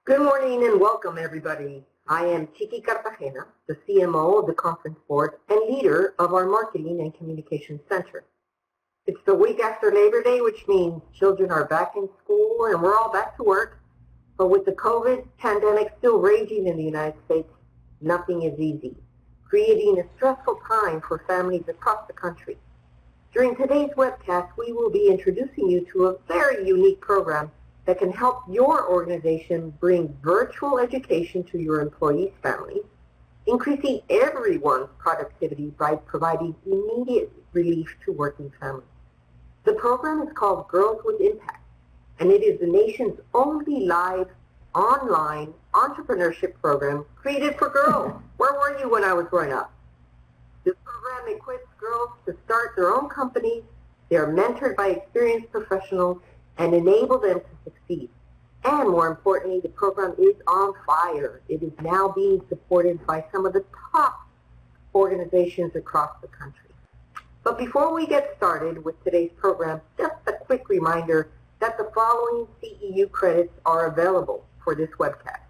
Good morning and welcome, everybody. I am Chiqui Cartagena, the CMO of the Conference Board and leader of our Marketing and Communications Center. It's the week after Labor Day, which means children are back in school and we're all back to work. But with the COVID pandemic still raging in the United States, nothing is easy, creating a stressful time for families across the country. During today's webcast, we will be introducing you to a very unique program that can help your organization bring virtual education to your employees' families, increasing everyone's productivity by providing immediate relief to working families. The program is called Girls with Impact, and it is the nation's only live, online entrepreneurship program created for girls. Where were you when I was growing up? This program equips girls to start their own companies. They are mentored by experienced professionals and enable them to succeed. And more importantly, the program is on fire. It is now being supported by some of the top organizations across the country. But before we get started with today's program, just a quick reminder that the following CEU credits are available for this webcast.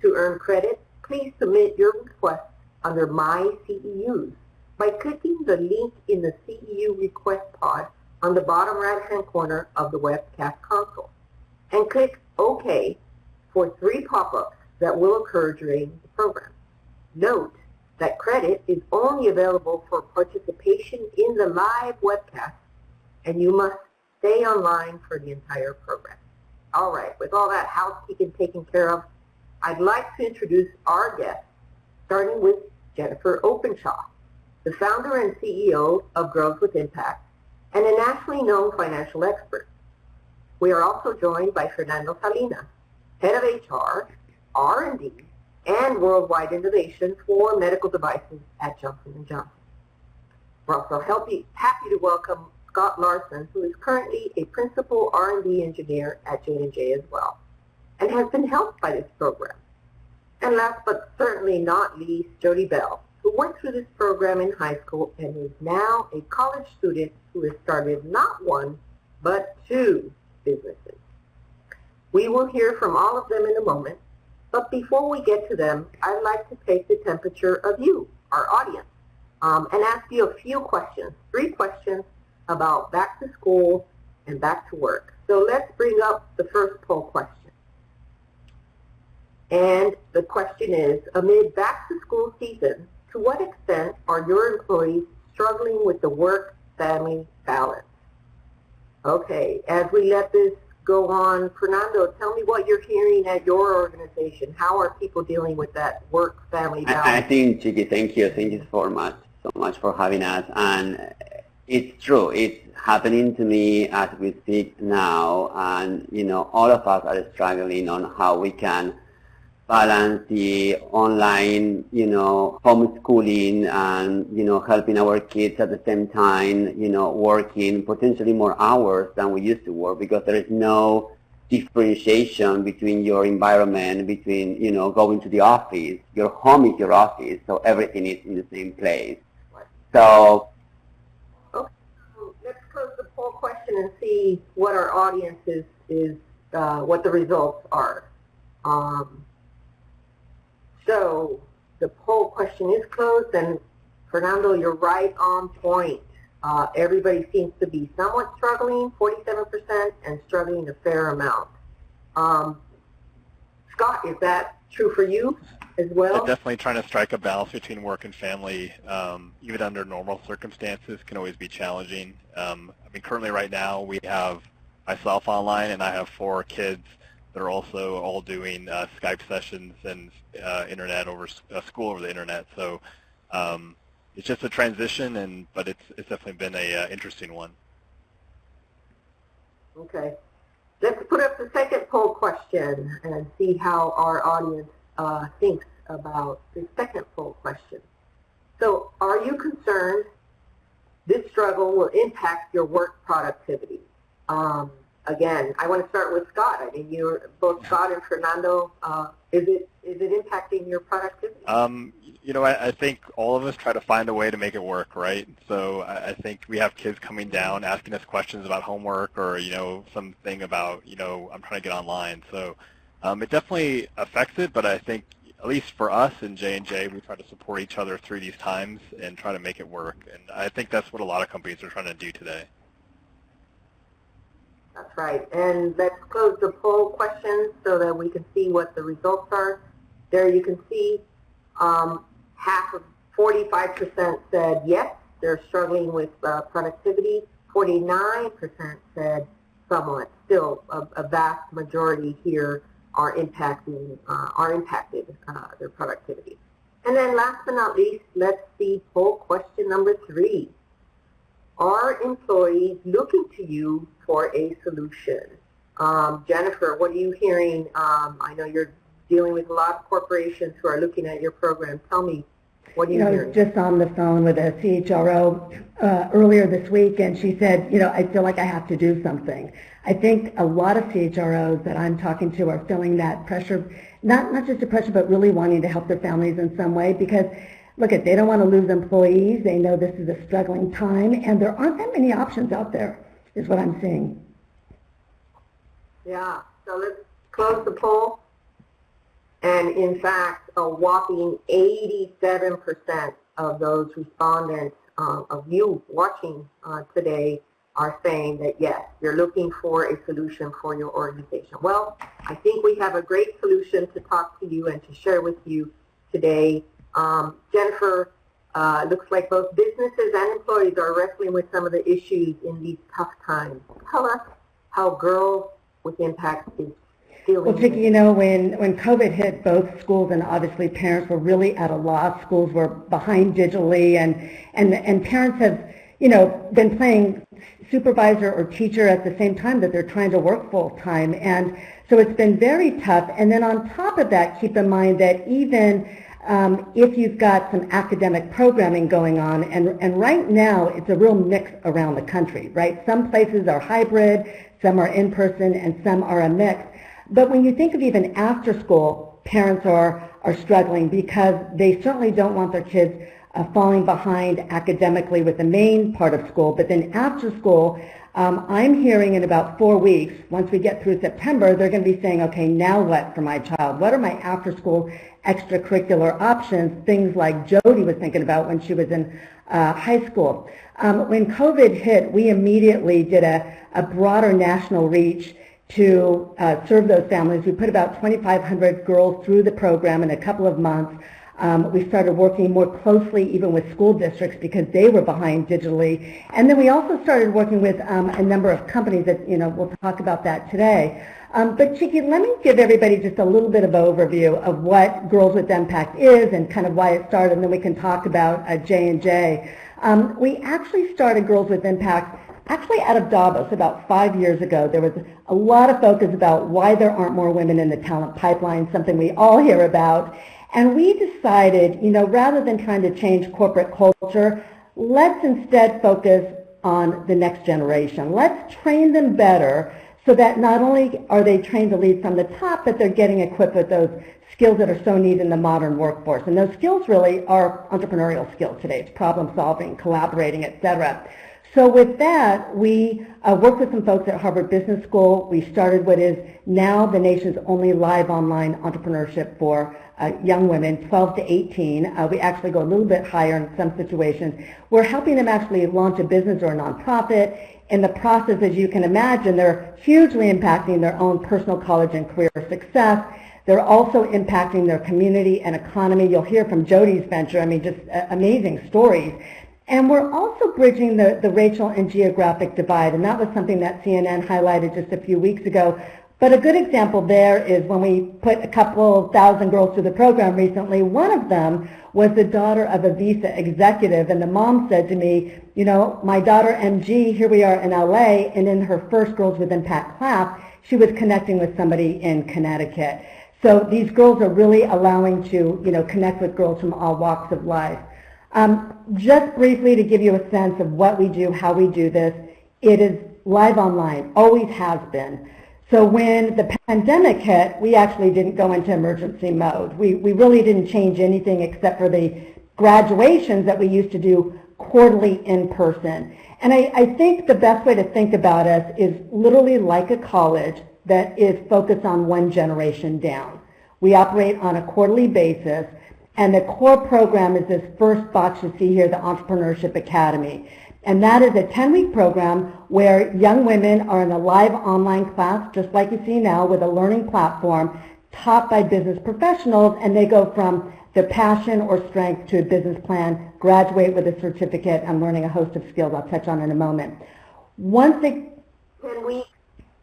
To earn credit, please submit your request under My CEUs by clicking the link in the CEU request pod on the bottom right-hand corner of the webcast console, and click OK for 3 pop-ups that will occur during the program. Note that credit is only available for participation in the live webcast, and you must stay online for the entire program. All right, with all that housekeeping taken care of, I'd like to introduce our guests, starting with Jennifer Openshaw, the founder and CEO of Girls with Impact, and a nationally known financial expert. We are also joined by Fernando Salinas, head of HR, R&D, and worldwide innovation for medical devices at Johnson & Johnson. We're also happy to welcome Scott Larson, who is currently a principal R&D engineer at J&J as well, and has been helped by this program. And last but certainly not least, Jody Bell, who went through this program in high school and is now a college student who has started not 1, but 2 businesses. We will hear from all of them in a moment, but before we get to them, I'd like to take the temperature of you, our audience, and ask you a few questions, 3 questions about back to school and back to work. So let's bring up the first poll question. And the question is, amid back to school season, to what extent are your employees struggling with the work-family balance? Okay, as we let this go on, Fernando, tell me what you're hearing at your organization. How are people dealing with that work-family balance? I think, Chiqui, thank you so much for having us. And it's true, it's happening to me as we speak now. And, all of us are struggling on how we can balance the online, homeschooling and, helping our kids at the same time, working potentially more hours than we used to work, because there is no differentiation between your environment, between, going to the office. Your home is your office, so everything is in the same place. So, okay, so let's close the poll question and see what our audience is what the results are. So the poll question is closed, and Fernando, you're right on point. Everybody seems to be somewhat struggling, 47%, and struggling a fair amount. Scott, is that true for you as well? Yeah, definitely trying to strike a balance between work and family, even under normal circumstances, can always be challenging. Currently right now we have myself online, and I have 4 kids that are also all doing Skype sessions and internet over school over the internet. So it's just a transition, but it's definitely been a interesting one. Okay, let's put up the second poll question and see how our audience thinks about the second poll question. So, are you concerned this struggle will impact your work productivity? Again, I want to start with Scott. I mean, you're both Scott and Fernando. Is it impacting your productivity? I think all of us try to find a way to make it work, right? So I think we have kids coming down asking us questions about homework or, something about, I'm trying to get online. So It definitely affects it, but I think at least for us in J&J, we try to support each other through these times and try to make it work. And I think that's what a lot of companies are trying to do today. That's right. And let's close the poll questions so that we can see what the results are. There you can see half of 45% said yes, they're struggling with productivity. 49% said somewhat. Still, a vast majority here are impacted their productivity. And then last but not least, let's see poll question number 3. Are employees looking to you for a solution? Jennifer, what are you hearing? I know you're dealing with a lot of corporations who are looking at your program. Tell me, what are you hearing? Just on the phone with a CHRO earlier this week, and she said, I feel like I have to do something. I think a lot of CHROs that I'm talking to are feeling that pressure, not just the pressure, but really wanting to help their families in some way because, look, they don't want to lose employees. They know this is a struggling time, and there aren't that many options out there, is what I'm seeing. Yeah, so let's close the poll. And in fact, a whopping 87% of those respondents of you watching today are saying that yes, you're looking for a solution for your organization. Well, I think we have a great solution to talk to you and to share with you today. Jennifer, looks like both businesses and employees are wrestling with some of the issues in these tough times. Tell us how Girls with Impact is dealing with it. Well, Vicki, when COVID hit, both schools and obviously parents were really at a loss. Schools were behind digitally, and parents have, been playing supervisor or teacher at the same time that they're trying to work full time. And so it's been very tough. And then on top of that, keep in mind that even if you've got some academic programming going on, and right now it's a real mix around the country, right? Some places are hybrid, some are in person, and some are a mix. But when you think of even after school, parents are struggling because they certainly don't want their kids falling behind academically with the main part of school. But then after school, I'm hearing in about 4 weeks, once we get through September, they're going to be saying, okay, now what for my child? What are my after-school extracurricular options? Things like Jody was thinking about when she was in high school. When COVID hit, we immediately did a broader national reach to serve those families. We put about 2,500 girls through the program in a couple of months. We started working more closely even with school districts because they were behind digitally. And then we also started working with a number of companies that, we'll talk about that today. But Chiki, let me give everybody just a little bit of overview of what Girls with Impact is and kind of why it started, and then we can talk about J&J. We actually started Girls with Impact actually out of Davos about 5 years ago. There was a lot of focus about why there aren't more women in the talent pipeline, something we all hear about. And we decided, rather than trying to change corporate culture, let's instead focus on the next generation. Let's train them better so that not only are they trained to lead from the top, but they're getting equipped with those skills that are so needed in the modern workforce. And those skills really are entrepreneurial skills today. It's problem solving, collaborating, et cetera. So with that, we worked with some folks at Harvard Business School. We started what is now the nation's only live online entrepreneurship for young women, 12 to 18. We actually go a little bit higher in some situations. We're helping them actually launch a business or a nonprofit. In the process, as you can imagine, they're hugely impacting their own personal college and career success. They're also impacting their community and economy. You'll hear from Jody's venture, just amazing stories. And we're also bridging the racial and geographic divide, and that was something that CNN highlighted just a few weeks ago. But a good example there is when we put a couple thousand girls through the program recently, one of them was the daughter of a Visa executive, and the mom said to me, my daughter MG, here we are in LA, and in her first Girls with Impact class, she was connecting with somebody in Connecticut. So these girls are really allowing to, connect with girls from all walks of life. Just briefly to give you a sense of what we do, how we do this, it is live online, always has been. So when the pandemic hit, we actually didn't go into emergency mode. We really didn't change anything except for the graduations that we used to do quarterly in person. And I think the best way to think about us is literally like a college, that is focused on one generation down. We operate on a quarterly basis, and the core program is this first box you see here, the Entrepreneurship Academy. And that is a 10-week program where young women are in a live online class, just like you see now, with a learning platform taught by business professionals, and they go from their passion or strength to a business plan, graduate with a certificate, and learning a host of skills I'll touch on in a moment. Once they 10 weeks,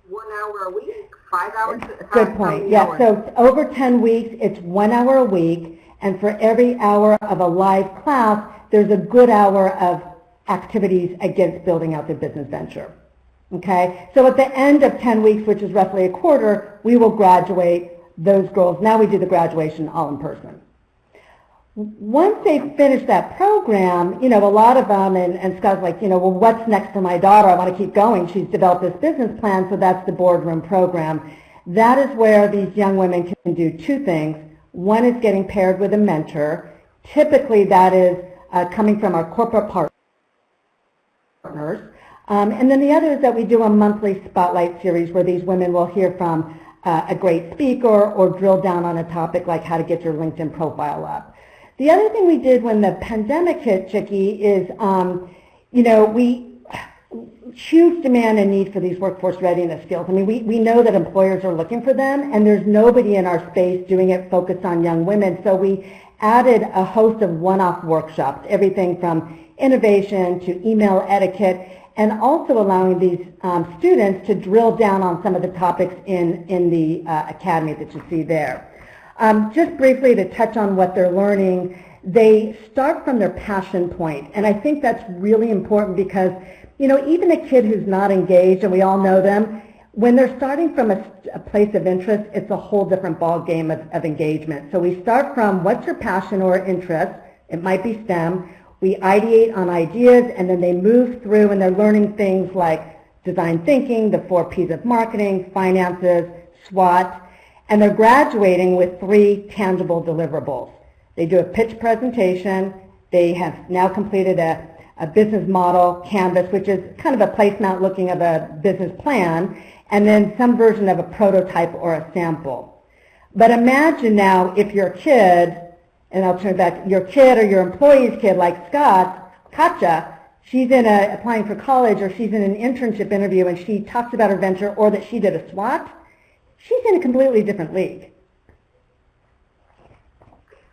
1 hour a week, 5 hours? Good point. Yeah, so over 10 weeks, it's 1 hour a week, and for every hour of a live class, there's a good hour of activities against building out their business venture. Okay, so at the end of 10 weeks, which is roughly a quarter, we will graduate those girls. Now we do the graduation all in person. Once they finish that program, a lot of them, and Scott's like, well, what's next for my daughter? I want to keep going. She's developed this business plan, so that's the Boardroom Program. That is where these young women can do two things. One is getting paired with a mentor. Typically, that is coming from our corporate partners. And then the other is that we do a monthly spotlight series where these women will hear from a great speaker or drill down on a topic like how to get your LinkedIn profile up. The other thing we did when the pandemic hit, Chicky, is, huge demand and need for these workforce readiness skills. I mean, we know that employers are looking for them, and there's nobody in our space doing it focused on young women. So we added a host of one-off workshops, everything from innovation to email etiquette, and also allowing these students to drill down on some of the topics in the academy that you see there. Just briefly to touch on what they're learning, they start from their passion point, and I think that's really important because, even a kid who's not engaged, and we all know them, when they're starting from a place of interest, it's a whole different ball game of engagement. So we start from what's your passion or interest, it might be STEM, we ideate on ideas, and then they move through and they're learning things like design thinking, the 4 P's of marketing, finances, SWOT, and they're graduating with 3 tangible deliverables. They do a pitch presentation, they have now completed a business model canvas, which is kind of a placemat looking of a business plan, and then some version of a prototype or a sample. But imagine now if your kid, and I'll turn back, your kid or your employee's kid like Scott, Katja, she's applying for college or she's in an internship interview and she talks about her venture or that she did a SWOT, she's in a completely different league.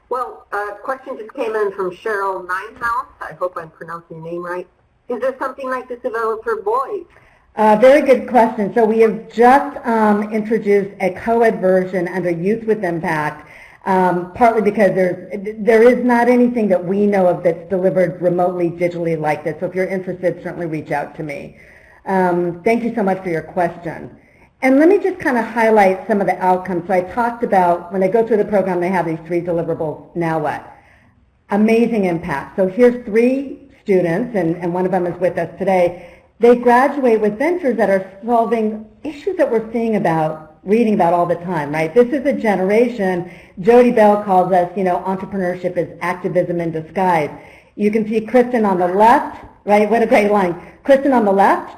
Well, a question just came in from Cheryl Ninehouse. I hope I'm pronouncing your name right. Is there something like this available for boys? Very good question. So we have just introduced a co-ed version under Youth with Impact, partly because there is not anything that we know of that's delivered remotely digitally like this. So if you're interested, certainly reach out to me. Thank you so much for your question. And let me just kind of highlight some of the outcomes. So I talked about when they go through the program, they have these 3 deliverables. Now what? Amazing impact. So here's 3 students, and one of them is with us today. They graduate with ventures that are solving issues that we're reading about all the time, right? This is a generation, Jody Bell calls us, entrepreneurship is activism in disguise. You can see Kristen on the left, right? What a great line. Kristen on the left,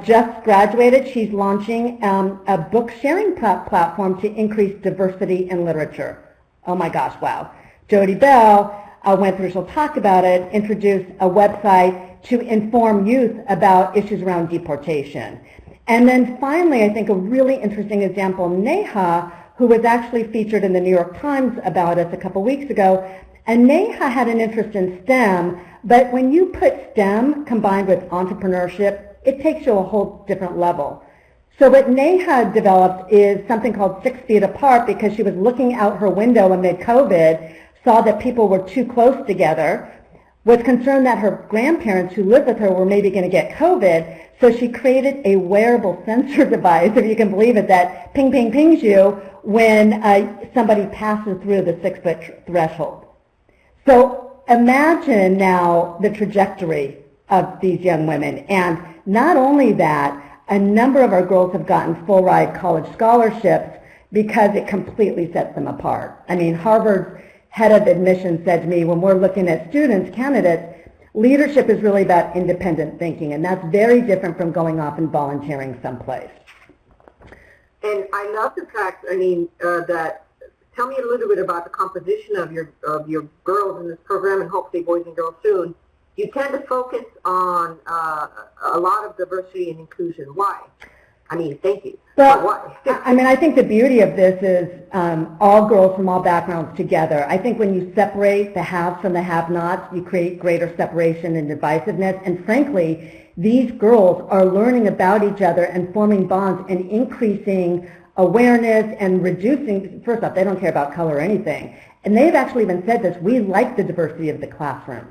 just graduated. She's launching a book sharing platform to increase diversity in literature. Oh my gosh, wow. Jody Bell went through, she'll talk about it, introduced a website to inform youth about issues around deportation. And then finally, I think a really interesting example, Neha, who was actually featured in the New York Times about us a couple weeks ago, and Neha had an interest in STEM, but when you put STEM combined with entrepreneurship, it takes you a whole different level. So what Neha developed is something called 6 Feet Apart because she was looking out her window amid COVID, saw that people were too close together, was concerned that her grandparents who lived with her were maybe going to get COVID, so she created a wearable sensor device, if you can believe it, that ping, ping, pings you when somebody passes through the 6-foot threshold. So imagine now the trajectory of these young women. And not only that, a number of our girls have gotten full-ride college scholarships because it completely sets them apart. I mean, Harvard's head of admissions said to me, when we're looking at students, candidates, leadership is really about independent thinking, and that's very different from going off and volunteering someplace. And I love the fact, that, tell me a little bit about the composition of your girls in this program, and hopefully boys and girls soon. You tend to focus on a lot of diversity and inclusion. Why? Thank you. Well, why? I think the beauty of this is all girls from all backgrounds together. I think when you separate the haves from the have-nots, you create greater separation and divisiveness. And frankly, these girls are learning about each other and forming bonds and increasing awareness and reducing, first off, they don't care about color or anything. And they've actually even said this, we like the diversity of the classrooms.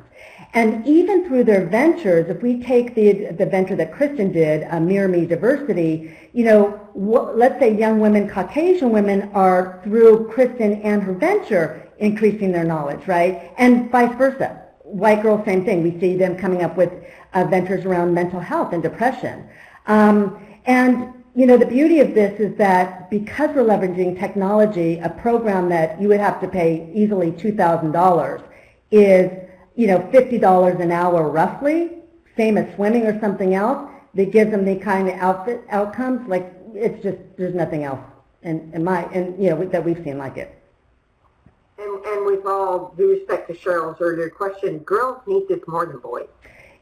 And even through their ventures, if we take the venture that Kristen did, Mirror Me Diversity, let's say young women, Caucasian women are, through Kristen and her venture, increasing their knowledge, right? And vice versa. White girls, same thing. We see them coming up with ventures around mental health and depression. The beauty of this is that because we're leveraging technology, a program that you would have to pay easily $2,000 is, $50 an hour roughly, same as swimming or something else, that gives them the kind of outcomes, like it's just, there's nothing else that we've seen like it. And with all due respect to Cheryl's earlier question, girls need this more than boys.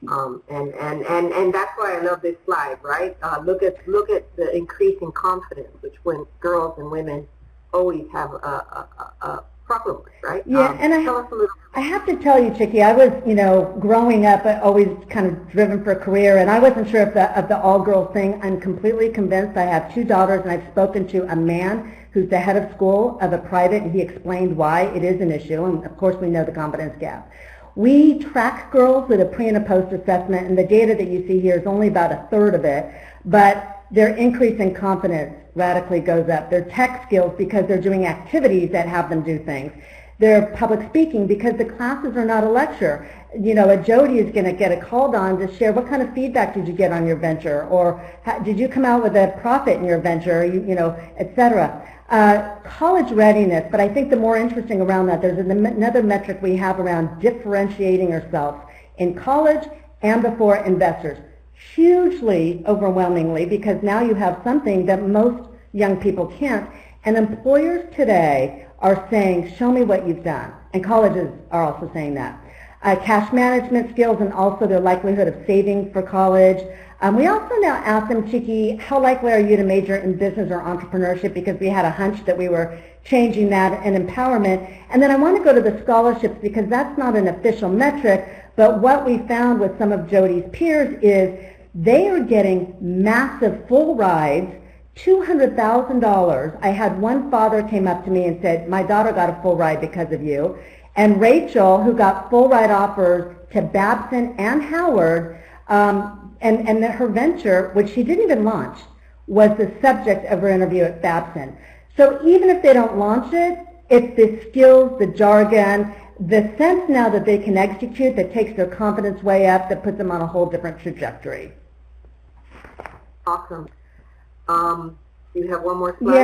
And that's why I love this slide, right? Look at the increase in confidence, which when girls and women always have a problem with, right? Yeah, and I have to tell you, Chicky, I was, growing up, always kind of driven for a career, and I wasn't sure of the all-girls thing. I'm completely convinced. I have 2 daughters, and I've spoken to a man who's the head of school of a private, and he explained why it is an issue, and of course we know the competence gap. We track girls with a pre and a post assessment, and the data that you see here is only about 1/3 of it, but their increase in confidence radically goes up. Their tech skills, because they're doing activities that have them do things. Their public speaking, because the classes are not a lecture. A Jody is going to get called on to share what kind of feedback did you get on your venture, or did you come out with a profit in your venture, et cetera. College readiness, but I think the more interesting around that, there's another metric we have around differentiating ourselves in college and before investors. Hugely, overwhelmingly, because now you have something that most young people can't, and employers today are saying, show me what you've done, and colleges are also saying that. Cash management skills and also their likelihood of saving for college. We also now ask them, Chicky, how likely are you to major in business or entrepreneurship, because we had a hunch that we were changing that, and empowerment. And then I want to go to the scholarships, because that's not an official metric, but what we found with some of Jody's peers is they are getting massive full rides, $200,000. I had one father came up to me and said, my daughter got a full ride because of you. And Rachel, who got full ride offers to Babson and Howard, and her venture, which she didn't even launch, was the subject of her interview at Babson. So even if they don't launch it, it's the skills, the jargon, the sense now that they can execute that takes their confidence way up, that puts them on a whole different trajectory. Awesome. You have one more slide?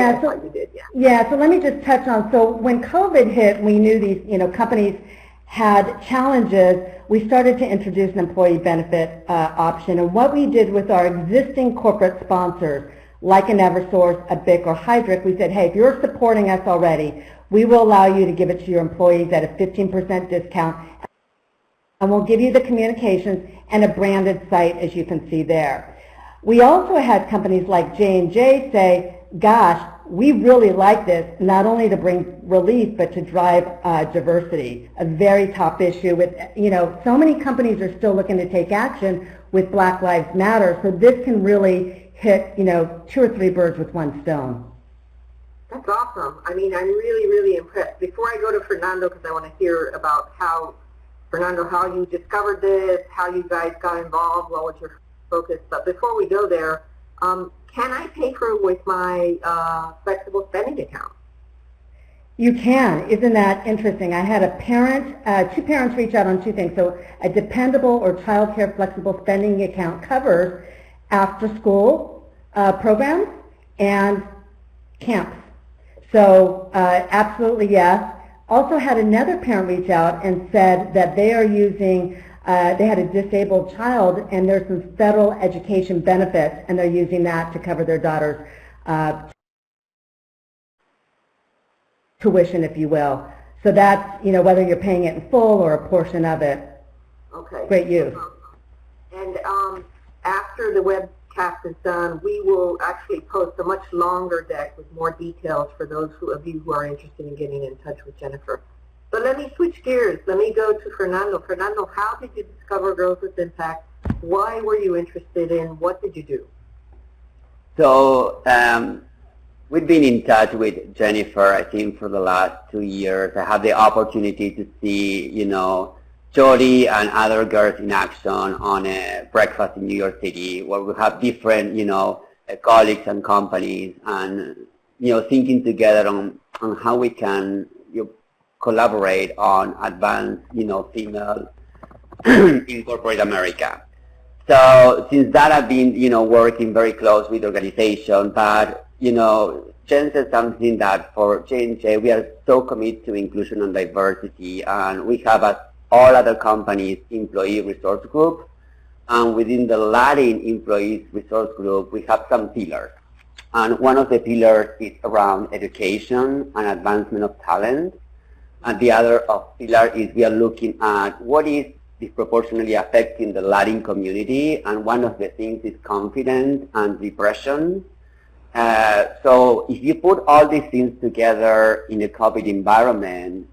Yeah, so let me just touch on, so when COVID hit, we knew these companies had challenges. We started to introduce an employee benefit option, and what we did with our existing corporate sponsors, like an Eversource, a BIC, or Hydric, we said, hey, if you're supporting us already, we will allow you to give it to your employees at a 15% discount, and we'll give you the communications and a branded site, as you can see there. We also had companies like J&J say, gosh, we really like this, not only to bring relief, but to drive diversity, a very top issue with, so many companies are still looking to take action with Black Lives Matter, so this can really hit, 2 or 3 birds with one stone. That's awesome. I'm really, really impressed. Before I go to Fernando, because I want to hear about how you discovered this, how you guys got involved, what was your focus, but before we go there, can I pay for it with my flexible spending account? You can. Isn't that interesting? I had two parents reach out on 2 things. So a dependable or child care flexible spending account covers after school programs and camps. So absolutely yes. Also had another parent reach out and said that they are using they had a disabled child, and there's some federal education benefits, and they're using that to cover their daughter's tuition, if you will. So that's, whether you're paying it in full or a portion of it. Okay. Great use. And after the webcast is done, we will actually post a much longer deck with more details for those of you who are interested in getting in touch with Jennifer. But let me switch gears. Let me go to Fernando. Fernando, how did you discover Girls with Impact? Why were you interested in? What did you do? So we've been in touch with Jennifer, I think, for the last 2 years. I had the opportunity to see, Jody and other girls in action on a breakfast in New York City, where we have different, colleagues and companies, and thinking together on how we can collaborate on advanced, female in corporate America. So since that, I've been, working very close with the organization, but, Jen said something that for J&J, we are so committed to inclusion and diversity, and we have, as all other companies, employee resource group, and within the Latin employees resource group, we have some pillars. And one of the pillars is around education and advancement of talent. And the other pillar is we are looking at what is disproportionately affecting the Latin community, and one of the things is confidence and depression. So if you put all these things together in a COVID environment,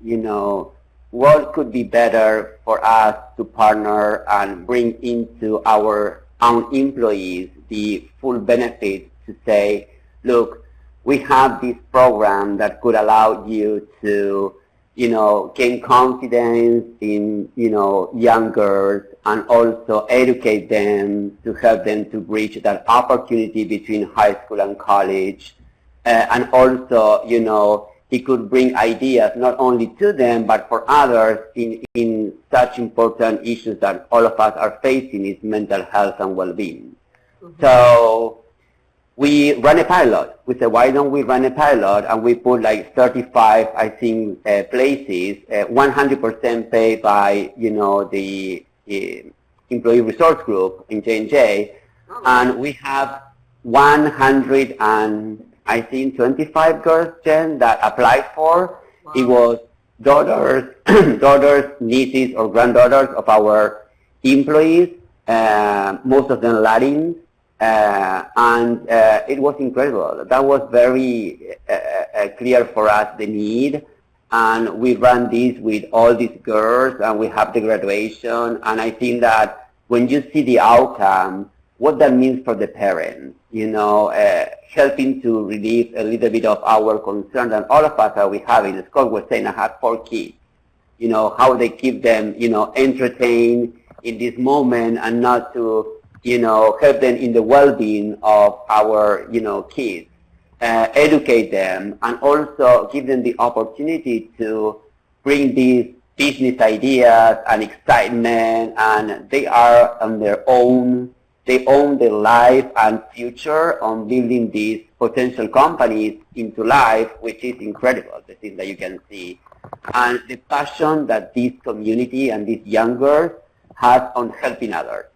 what could be better for us to partner and bring into our own employees the full benefits to say, look, we have this program that could allow you to gain confidence in, young girls, and also educate them to help them to bridge that opportunity between high school and college. And also, it could bring ideas not only to them, but for others in such important issues that all of us are facing is mental health and well-being. Mm-hmm. So we run a pilot. We said, why don't we run a pilot? And we put like 35, I think, places, 100% paid by, the employee resource group in J&J. Oh. And we have 125 girls, Jen, that applied for. Wow. It was daughters, nieces, or granddaughters of our employees, most of them Latin. And it was incredible. That was very clear for us, the need. And we ran this with all these girls, and we have the graduation. And I think that when you see the outcome, what that means for the parents, helping to relieve a little bit of our concern, and all of us that we have in the school was saying, I have 4 kids, how they keep them, entertained in this moment, and not to help them in the well-being of our, kids, educate them, and also give them the opportunity to bring these business ideas and excitement, and they are on their own. They own their life and future on building these potential companies into life, which is incredible, the thing that you can see. And the passion that this community and these young girls have on helping others.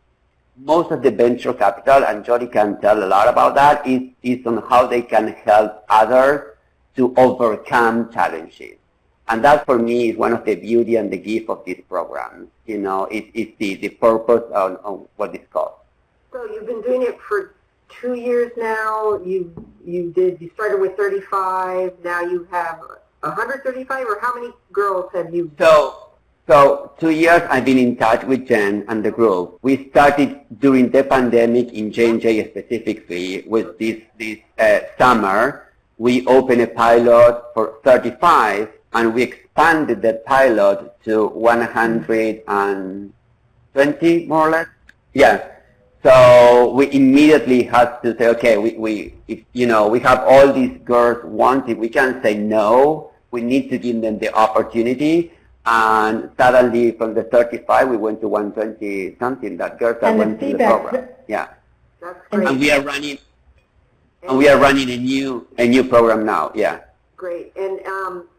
Most of the venture capital, and Jody can tell a lot about that, is on how they can help others to overcome challenges. And that, for me, is one of the beauty and the gift of this program. It's the purpose on what it's called. So you've been doing it for 2 years now. You started with 35. Now you have 135, or how many girls have you? So 2 years I've been in touch with Jen and the group. We started during the pandemic in J&J specifically with this summer. We opened a pilot for 35, and we expanded that pilot to 120, more or less. Yeah. So we immediately had to say, okay, we have all these girls wanting. We can't say no. We need to give them the opportunity. And suddenly, from the 35, we went to 120 something. That girls that went to the program. Yeah. That's great. And we are running. And we are running a new program now. Yeah. Great. And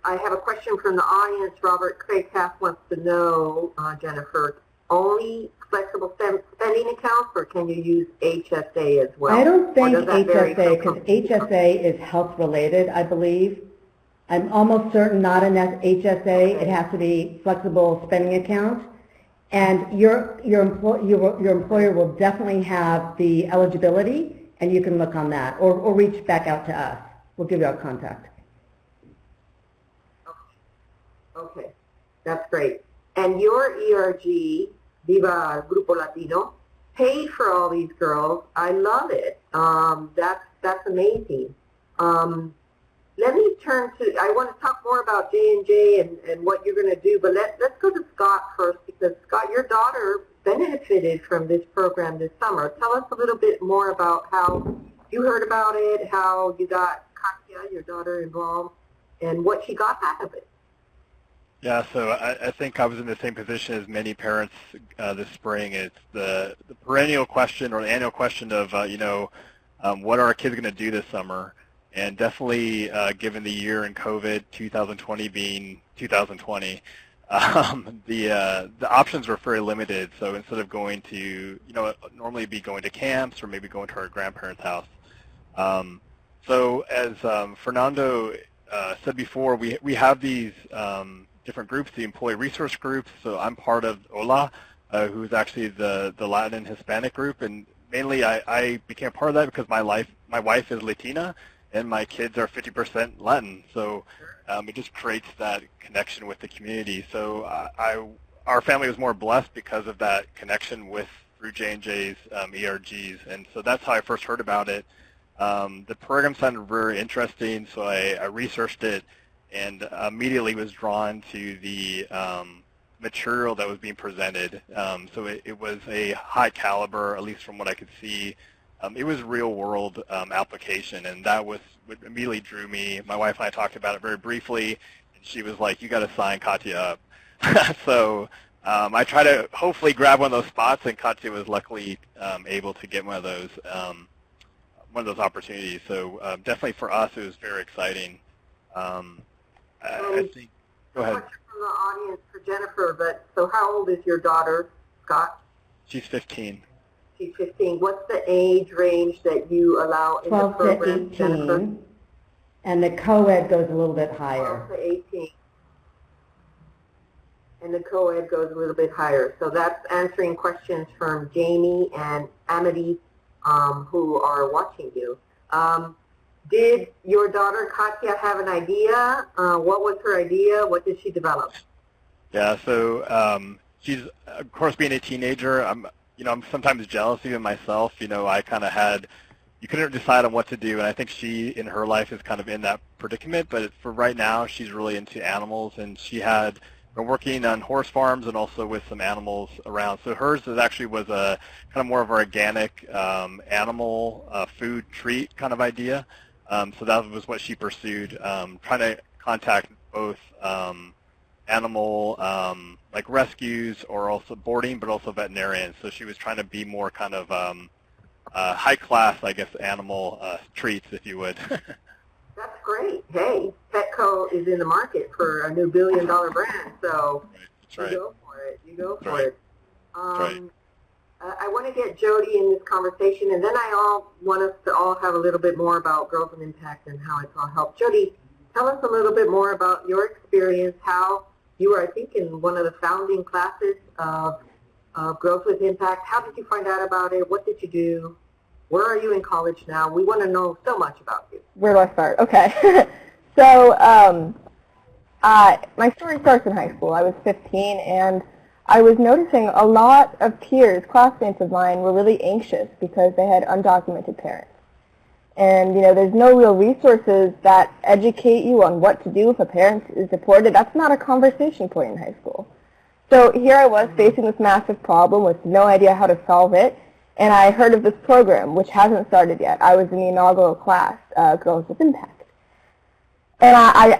I have a question from the audience. Robert Craig Taft wants to know, Jennifer, only flexible spending accounts, or can you use HSA as well? I don't think HSA, because HSA is health related, I believe. I'm almost certain not an HSA. It has to be flexible spending account. And your employer will definitely have the eligibility, and you can look on that, or reach back out to us. We'll give you our contact. Okay, that's great. And your ERG, Viva Grupo Latino, paid for all these girls. I love it. That's amazing. Let me turn to, I want to talk more about J&J and what you're going to do, but let's go to Scott first, because Scott, your daughter benefited from this program this summer. Tell us a little bit more about how you heard about it, how you got Katya, your daughter, involved, and what she got out of it. Yeah, so I think I was in the same position as many parents this spring. It's the perennial question, or the annual question of, what are our kids going to do this summer? And definitely, given the year in COVID, 2020 being 2020, the options were very limited. So instead of going to, normally be going to camps or maybe going to our grandparents' house. So as Fernando said before, we have these different groups, the employee resource groups. So I'm part of OLA, who's actually the Latin and Hispanic group, and mainly I became part of that because my wife is Latina, and my kids are 50% Latin. So it just creates that connection with the community. So our family was more blessed because of that connection through J&J's ERGs, and so that's how I first heard about it. The program sounded very interesting, so I researched it and immediately was drawn to the material that was being presented. So it was a high caliber, at least from what I could see. It was real-world application, and that was what immediately drew me. My wife and I talked about it very briefly, and she was like, "You got to sign Katya up." So I tried to hopefully grab one of those spots, and Katya was luckily able to get one of those opportunities. So definitely for us, it was very exciting. I think. Go ahead. Question from the audience for Jennifer, but so how old is your daughter, Scott? She's 15. She's 15. What's the age range that you allow in the 12 program, to 18, Jennifer? and the co-ed goes a little bit higher. 12 to 18. And the co-ed goes a little bit higher. So that's answering questions from Jamie and Amity, who are watching you. Did your daughter Katya have an idea? What was her idea? What did she develop? Yeah, so she's, of course, being a teenager, I'm sometimes jealous even myself. I kind of you couldn't decide on what to do, and I think she, in her life, is kind of in that predicament. But for right now, she's really into animals, and she had been working on horse farms and also with some animals around. So hers actually was a kind of more of an organic animal food treat kind of idea. So that was what she pursued, trying to contact both animal like rescues or also boarding, but also veterinarians. So she was trying to be more kind of high class, I guess, animal treats, if you would. That's great. Hey, Petco is in the market for a new billion-dollar brand, so That's right. you go for it. You go for right. it. Right. I want to get Jody in this conversation, and then I want us to all have a little bit more about Girls with Impact and how it's all helped. Jody, tell us a little bit more about your experience, how you were, I think, in one of the founding classes of Girls with Impact. How did you find out about it? What did you do? Where are you in college now? We want to know so much about you. Where do I start? Okay. So my story starts in high school. I was 15, and I was noticing a lot of peers, classmates of mine, were really anxious because they had undocumented parents. And, there's no real resources that educate you on what to do if a parent is deported. That's not a conversation point in high school. So here I was facing this massive problem with no idea how to solve it, and I heard of this program, which hasn't started yet. I was in the inaugural class, Girls with Impact. And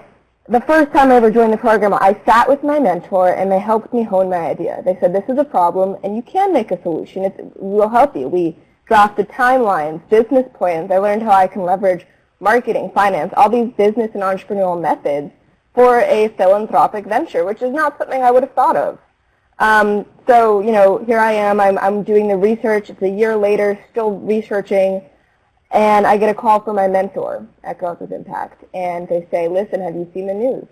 the first time I ever joined the program, I sat with my mentor, and they helped me hone my idea. They said, this is a problem, and you can make a solution. We'll help you. We drafted timelines, business plans. I learned how I can leverage marketing, finance, all these business and entrepreneurial methods for a philanthropic venture, which is not something I would have thought of. So, here I am. I'm doing the research. It's a year later, still researching. And I get a call from my mentor at Girls with Impact, and they say, listen, have you seen the news?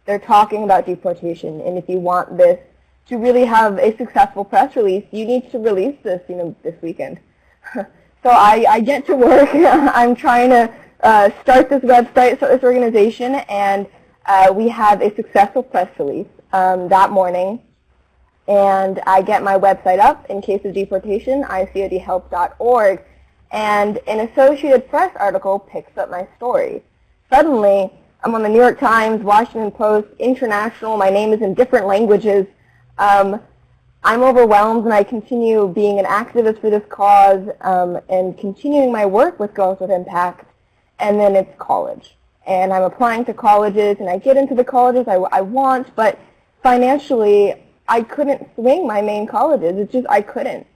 They're talking about deportation, and if you want this to really have a successful press release, you need to release this, this weekend. So I get to work. I'm trying to start this website, start this organization, and we have a successful press release that morning. And I get my website up in case of deportation, icodhelp.org, and an Associated Press article picks up my story. Suddenly, I'm on the New York Times, Washington Post, international. My name is in different languages. I'm overwhelmed, and I continue being an activist for this cause and continuing my work with Girls with Impact. And then it's college. And I'm applying to colleges, and I get into the colleges I want, but financially, I couldn't swing my main colleges. It's just I couldn't.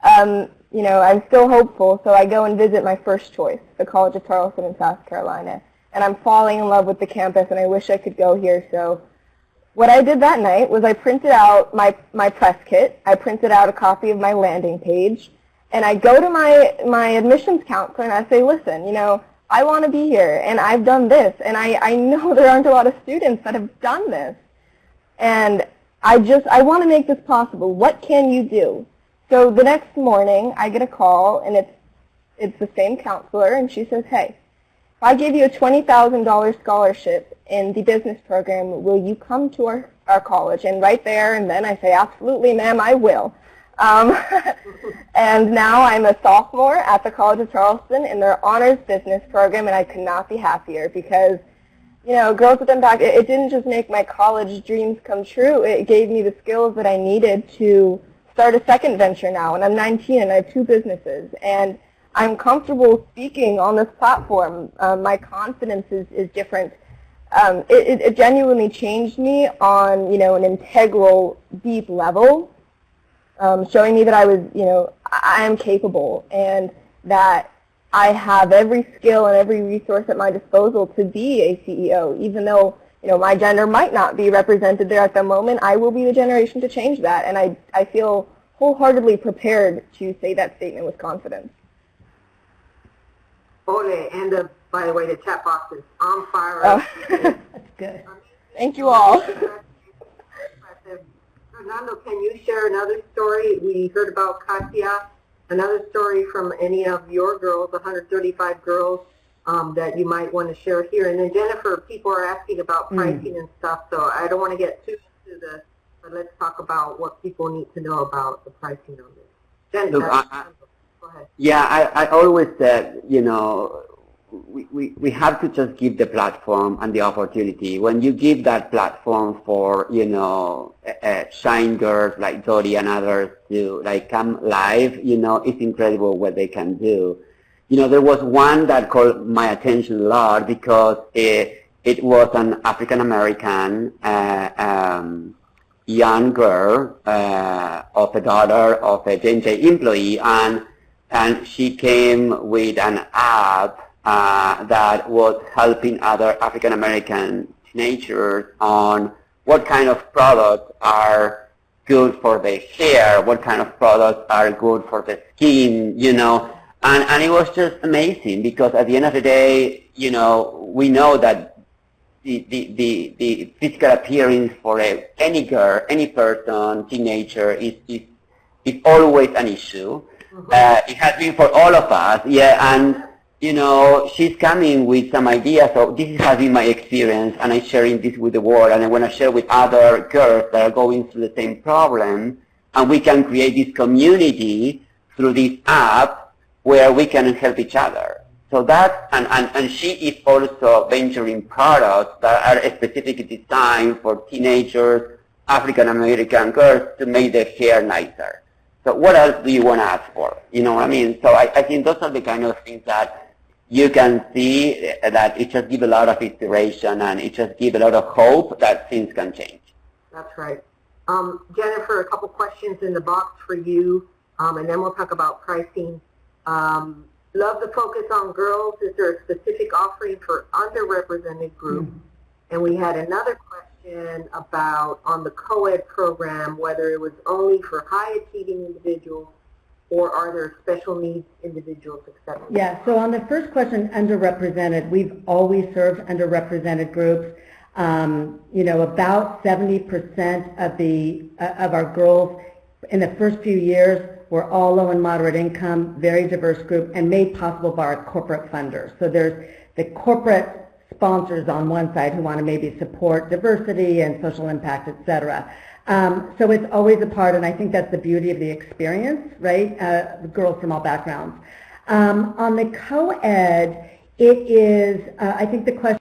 I'm still hopeful, so I go and visit my first choice, the College of Charleston in South Carolina. And I'm falling in love with the campus, and I wish I could go here. So what I did that night was I printed out my press kit. I printed out a copy of my landing page, and I go to my admissions counselor, and I say, listen, I want to be here, and I've done this, and I know there aren't a lot of students that have done this. And I want to make this possible. What can you do? So the next morning, I get a call, and it's the same counselor, and she says, hey, if I give you a $20,000 scholarship in the business program, will you come to our college? And right there and then I say, absolutely, ma'am, I will. And now I'm a sophomore at the College of Charleston in their honors business program, and I could not be happier because, Girls with Impact, it didn't just make my college dreams come true. It gave me the skills that I needed to start a second venture now, and I'm 19 and I have 2 businesses, and I'm comfortable speaking on this platform. My confidence is different. It genuinely changed me on, an integral, deep level, showing me that I am capable and that I have every skill and every resource at my disposal to be a CEO, even though, my gender might not be represented there at the moment. I will be the generation to change that, and I feel wholeheartedly prepared to say that statement with confidence. Ole, and by the way, the chat box is on fire. Oh, that's good. Thank you all. Fernando, can you share another story? We heard about Katia, another story from any of your girls, 135 girls, that you might want to share here. And then Jennifer, people are asking about pricing and stuff, so I don't want to get too into this, but let's talk about what people need to know about the pricing on this. Jennifer, go ahead. Yeah, I always said, we have to just give the platform and the opportunity. When you give that platform for, shine girls like Dori and others to come live, it's incredible what they can do. There was one that caught my attention a lot because it was an African-American young girl of a daughter of a J&J employee, and she came with an app that was helping other African-American teenagers on what kind of products are good for their hair, what kind of products are good for the skin, and it was just amazing because at the end of the day, we know that the physical appearance for any girl, any person, teenager is always an issue. It has been for all of us, and she's coming with some ideas. So this has been my experience, and I'm sharing this with the world, and I want to share with other girls that are going through the same problem, and we can create this community through this app where we can help each other. So that, and she is also venturing products that are specifically designed for teenagers, African-American girls, to make their hair nicer. So what else do you want to ask for? You know what I mean? So I think those are the kind of things that you can see that it just gives a lot of inspiration, and it just gives a lot of hope that things can change. That's right. Jennifer, a couple questions in the box for you, and then we'll talk about pricing. Love the focus on girls. Is there a specific offering for underrepresented groups? And we had another question about on the co-ed program, whether it was only for high-achieving individuals or are there special needs individuals accepted? Yeah, so on the first question, underrepresented, we've always served underrepresented groups. You know, about 70% of our girls in the first few years were all low and moderate income, very diverse group, and made possible by our corporate funders. So there's the corporate sponsors on one side who want to maybe support diversity and social impact, et cetera. So it's always a part, and I think that's the beauty of the experience, right? Girls from all backgrounds. On the co-ed, it is, I think the question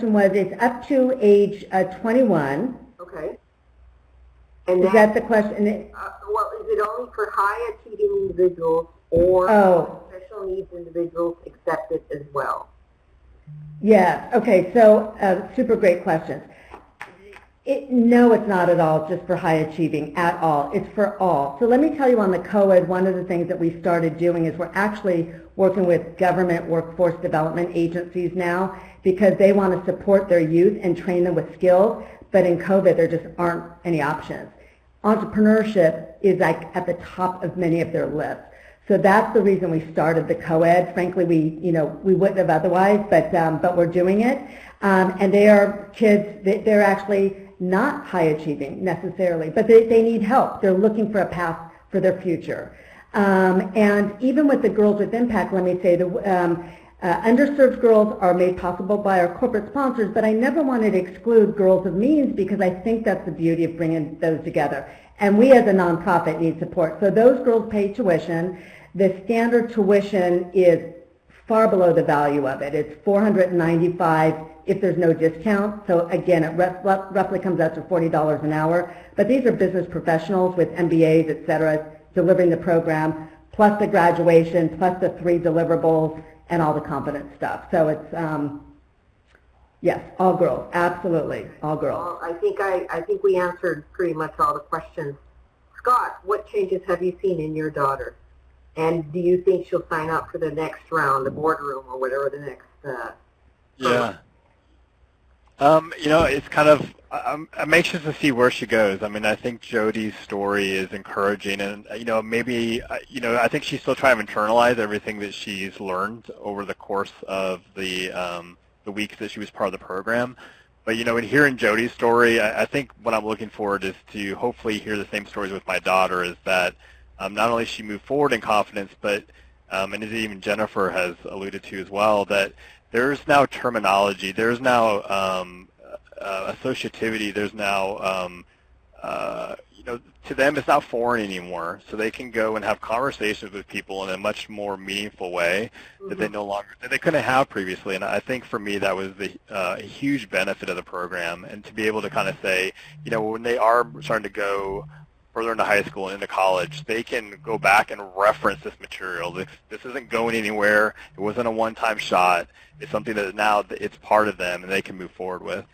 was, it's up to age 21. Okay. And Is that the question? Well, is it only for high achieving individuals or special needs individuals accepted as well? Yeah, okay, so super great questions. No, it's not at all just for high achieving at all. It's for all. So let me tell you on the co-ed, one of the things that we started doing is we're actually working with government workforce development agencies now because they want to support their youth and train them with skills, but in COVID there just aren't any options. Entrepreneurship is like at the top of many of their lists. So that's the reason we started the co-ed. Frankly, we wouldn't have otherwise, but we're doing it. And they are kids, they're actually not high achieving necessarily, but they need help. They're looking for a path for their future. And even with the Girls with Impact, let me say, the underserved girls are made possible by our corporate sponsors, but I never wanted to exclude girls of means because I think that's the beauty of bringing those together. And we as a nonprofit need support. So those girls pay tuition. The standard tuition is far below the value of it. It's $495 if there's no discount. So again, it roughly comes out to $40 an hour. But these are business professionals with MBAs, et cetera, delivering the program, plus the graduation, plus the 3 deliverables, and all the competent stuff. So it's, yes, all girls, absolutely, all girls. Well, I think we answered pretty much all the questions. Scott, what changes have you seen in your daughter? And do you think she'll sign up for the next round, the boardroom, or whatever the next? Yeah. You know, it's kind of, I'm anxious to see where she goes. I mean, I think Jody's story is encouraging, and you know, maybe, you know, I think she's still trying to internalize everything that she's learned over the course of the weeks that she was part of the program. But you know, in hearing Jody's story, I think what I'm looking forward is to hopefully hear the same stories with my daughter. Is that not only she moved forward in confidence, but and as even Jennifer has alluded to as well, that there's now terminology, there's now associativity, there's now, you know, to them it's not foreign anymore, so they can go and have conversations with people in a much more meaningful way that they couldn't have previously. And I think for me that was the huge benefit of the program, and to be able to kind of say, you know, when they are starting to go further into high school and into college, they can go back and reference this material. This isn't going anywhere. It wasn't a one-time shot. It's something that now it's part of them and they can move forward with.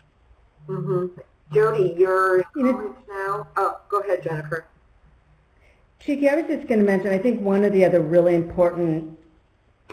Mm-hmm. Jody, you're in college now. Oh, go ahead, Jennifer. Chiki, I was just going to mention, I think one of the other really important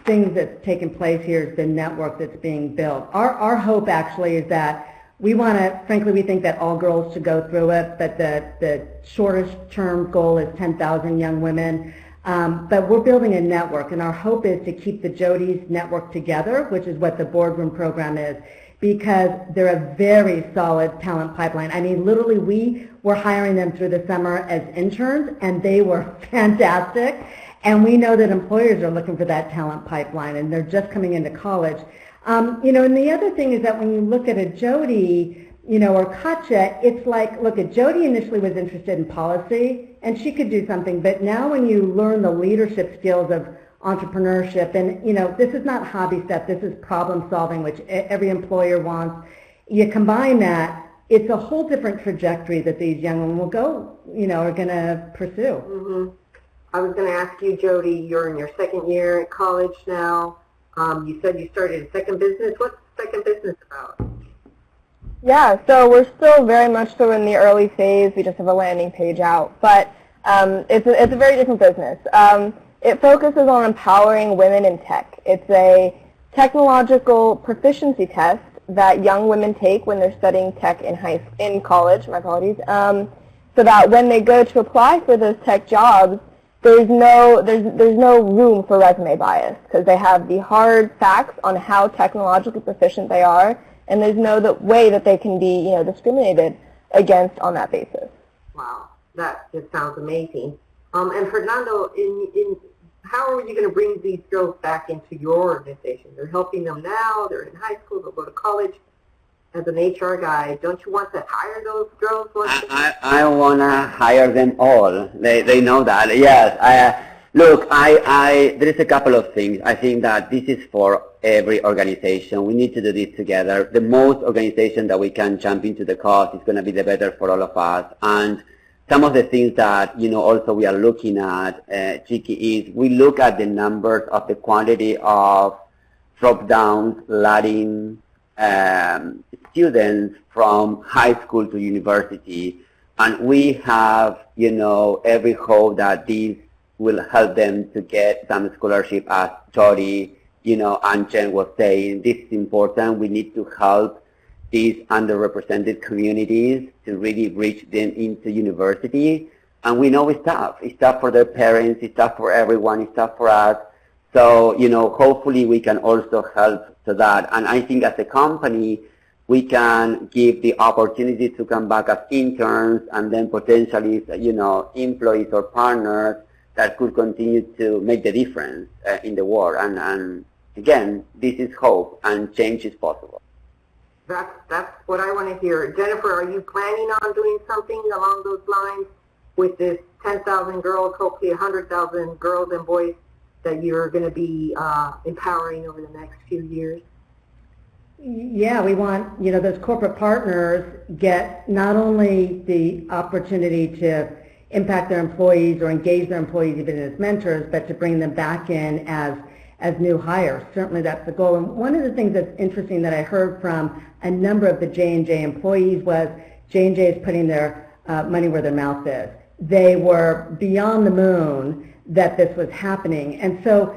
things that's taken place here is the network that's being built. Our hope actually is that we want to, frankly, we think that all girls should go through it, but the shortest term goal is 10,000 young women. But we're building a network, and our hope is to keep the Jody's network together, which is what the Boardroom Program is, because they're a very solid talent pipeline. I mean, literally, we were hiring them through the summer as interns, and they were fantastic. And we know that employers are looking for that talent pipeline, and they're just coming into college. You know, and the other thing is that when you look at a Jody, you know, or Katja, it's like, look, Jody initially was interested in policy, and she could do something, but now when you learn the leadership skills of entrepreneurship, and, you know, this is not hobby stuff, this is problem solving, which every employer wants. You combine that, it's a whole different trajectory that these young women will go, you know, are going to pursue. Mm-hmm. I was going to ask you, Jody, you're in your second year at college now. You said you started a second business. What's the second business about? Yeah, so we're still very much so in the early phase. We just have a landing page out, but it's a very different business. It focuses on empowering women in tech. It's a technological proficiency test that young women take when they're studying tech in college. My apologies. so that when they go to apply for those tech jobs, there's no room for resume bias because they have the hard facts on how technologically proficient they are, and there's no way that they can be discriminated against on that basis. Wow, that just sounds amazing. And Fernando, how are you going to bring these girls back into your organization? They're helping them now. They're in high school. They'll go to college. As an HR guy, don't you want to hire those girls? I want to hire them all. They know that. Yes. Look, there is a couple of things. I think that this is for every organization. We need to do this together. The most organization that we can jump into the cause is going to be the better for all of us. And some of the things that, also we are looking at, Chiki, is we look at the numbers of the quantity of drop-downs, Latin students from high school to university, and we have, every hope that these will help them to get some scholarship, as Tori, and Jen was saying. This is important. We need to help these underrepresented communities to really reach them into university. And we know it's tough. It's tough for their parents. It's tough for everyone. It's tough for us. So, hopefully we can also help to that. And I think as a company, we can give the opportunity to come back as interns and then potentially, employees or partners that could continue to make the difference in the world. And again, this is hope, and change is possible. That's what I want to hear. Jennifer, are you planning on doing something along those lines with this 10,000 girls, hopefully 100,000 girls and boys that you're going to be empowering over the next few years? Yeah, we want, those corporate partners get not only the opportunity to impact their employees or engage their employees even as mentors, but to bring them back in as new hires. Certainly that's the goal. And one of the things that's interesting that I heard from a number of the J&J employees was J&J is putting their money where their mouth is. They were beyond the moon that this was happening. And so,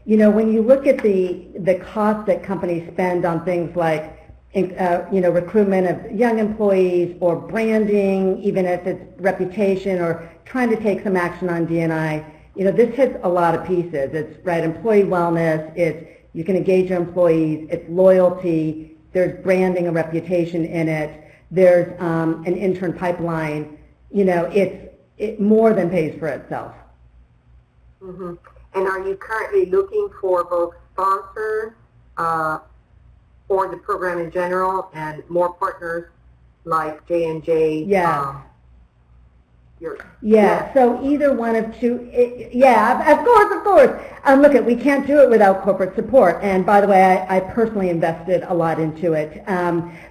when you look at the cost that companies spend on things like, recruitment of young employees or branding, even if it's reputation or trying to take some action on D&I, this hits a lot of pieces. It's employee wellness, it's you can engage your employees, it's loyalty, there's branding and reputation in it, there's an intern pipeline, it more than pays for itself. Mm-hmm. And are you currently looking for both sponsors for the program in general and more partners like J&J? Yeah. Yeah. So either one of two. Of course. Look, we can't do it without corporate support. And by the way, I personally invested a lot into it.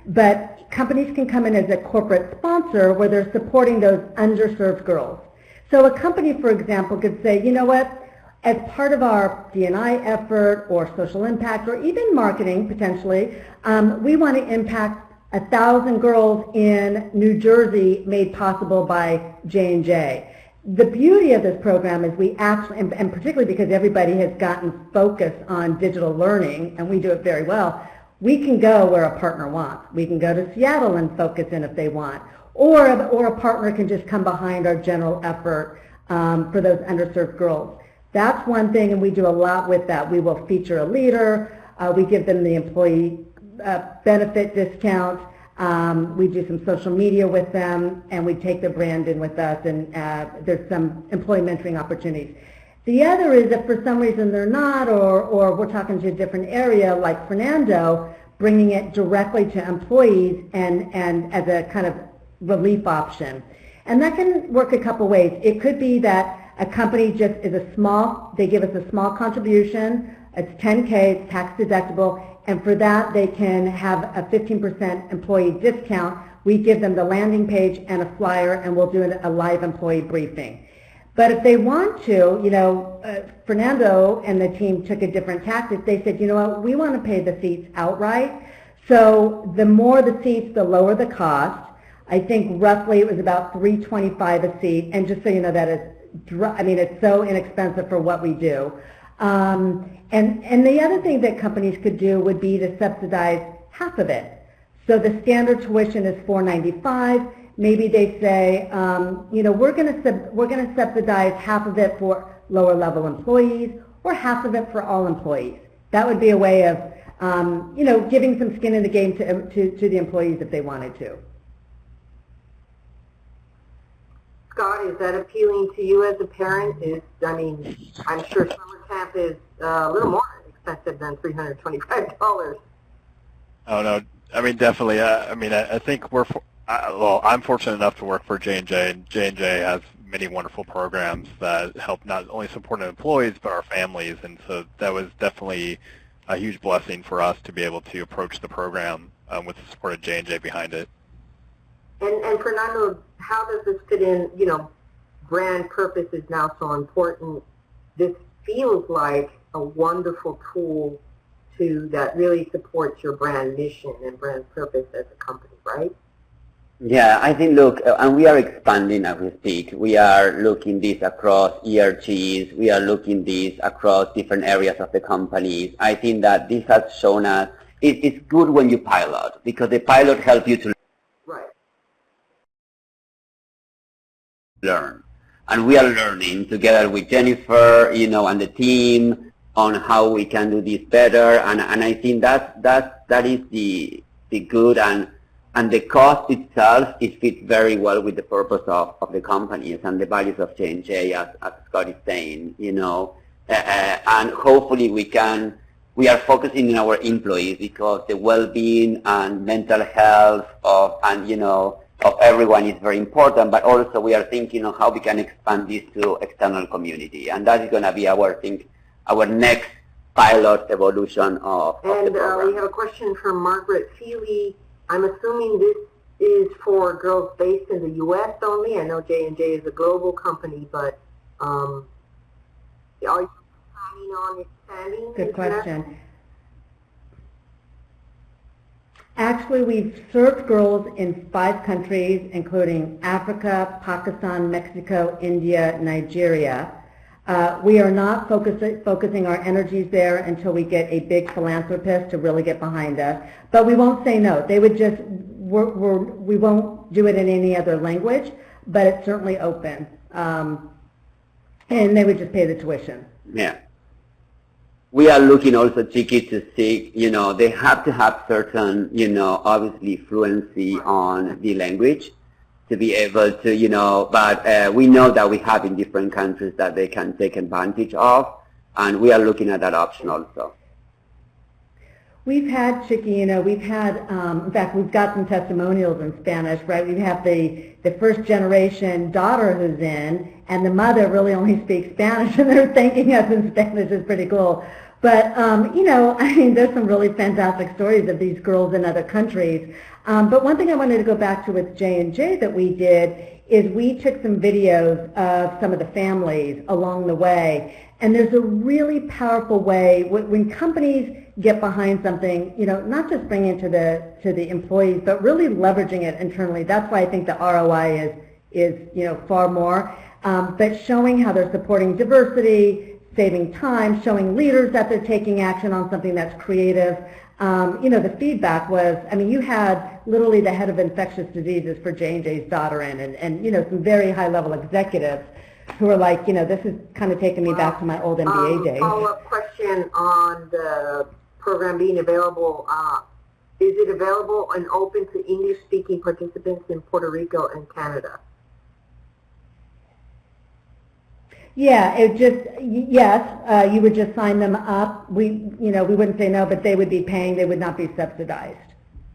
But companies can come in as a corporate sponsor where they're supporting those underserved girls. So a company, for example, could say, you know what, as part of our D&I effort or social impact or even marketing potentially, we want to impact 1,000 girls in New Jersey made possible by J&J. The beauty of this program is we actually, and particularly because everybody has gotten focused on digital learning, and we do it very well, we can go where a partner wants. We can go to Seattle and focus in if they want. Or a partner can just come behind our general effort for those underserved girls. That's one thing, and we do a lot with that. We will feature a leader. We give them the employee benefit discount. We do some social media with them, and we take their brand in with us, and there's some employee mentoring opportunities. The other is if for some reason they're not, or we're talking to a different area like Fernando, bringing it directly to employees and as a kind of relief option. And that can work a couple ways. It could be that a company just is they give us a small contribution, it's $10K, it's tax deductible, and for that they can have a 15% employee discount. We give them the landing page and a flyer, and we'll do a live employee briefing. But if they want to, Fernando and the team took a different tactic. They said, you know what, we want to pay the seats outright. So the more the seats, the lower the cost. I think roughly it was about $325 a seat, and just so you know, that is, it's so inexpensive for what we do. And the other thing that companies could do would be to subsidize half of it. So the standard tuition is $495, maybe they say, we're going to subsidize half of it for lower level employees or half of it for all employees. That would be a way of, giving some skin in the game to the employees if they wanted to. Scott, is that appealing to you as a parent? I'm sure summer camp is a little more expensive than $325. Oh no, definitely. I think I'm fortunate enough to work for J&J, and J&J has many wonderful programs that help not only support our employees but our families, and so that was definitely a huge blessing for us to be able to approach the program with the support of J&J behind it. And Fernando, how does this fit in? Brand purpose is now so important. This feels like a wonderful tool that really supports your brand mission and brand purpose as a company, right? Yeah, I think, look, and we are expanding as we speak. We are looking this across ERGs. We are looking this across different areas of the companies. I think that this has shown us it's good when you pilot, because the pilot helps you to learn. And we are learning together with Jennifer, and the team on how we can do this better. And I think that is the good, and the cost itself, it fits very well with the purpose of the companies and the values of J&J, as Scott is saying, and hopefully we are focusing on our employees, because the well-being and mental health of everyone is very important, but also we are thinking of how we can expand this to external community, and that is going to be our next pilot evolution of the program. And we have a question from Margaret Feely. I'm assuming this is for girls based in the U.S. only. I know J&J is a global company, but are you planning on expanding? Good question. Actually, we've served girls in 5 countries, including Africa, Pakistan, Mexico, India, Nigeria. We are not focusing our energies there until we get a big philanthropist to really get behind us. But we won't say no. They would just, we won't do it in any other language, but it's certainly open. And they would just pay the tuition. Yeah. We are looking also, Chicky, to see, they have to have certain, obviously fluency on the language to be able to, but we know that we have in different countries that they can take advantage of, and we are looking at that option also. We've had, Chicky, we've had, in fact, we've got some testimonials in Spanish, right? We have the first generation daughter who's in, and the mother really only speaks Spanish, and they're thanking us in Spanish. It's pretty cool. But, there's some really fantastic stories of these girls in other countries. But one thing I wanted to go back to with J&J that we did is we took some videos of some of the families along the way. And there's a really powerful way when companies get behind something, not just bringing it to the employees, but really leveraging it internally. That's why I think the ROI is far more. But showing how they're supporting diversity, saving time, showing leaders that they're taking action on something that's creative. The feedback was, you had literally the head of infectious diseases for J&J's daughter in, and some very high-level executives who are like, this is kind of taking me back to my old MBA days. Follow-up question on the program being available. Is it available and open to English-speaking participants in Puerto Rico and Canada? Yeah, yes, you would just sign them up. We wouldn't say no, but they would be paying. They would not be subsidized.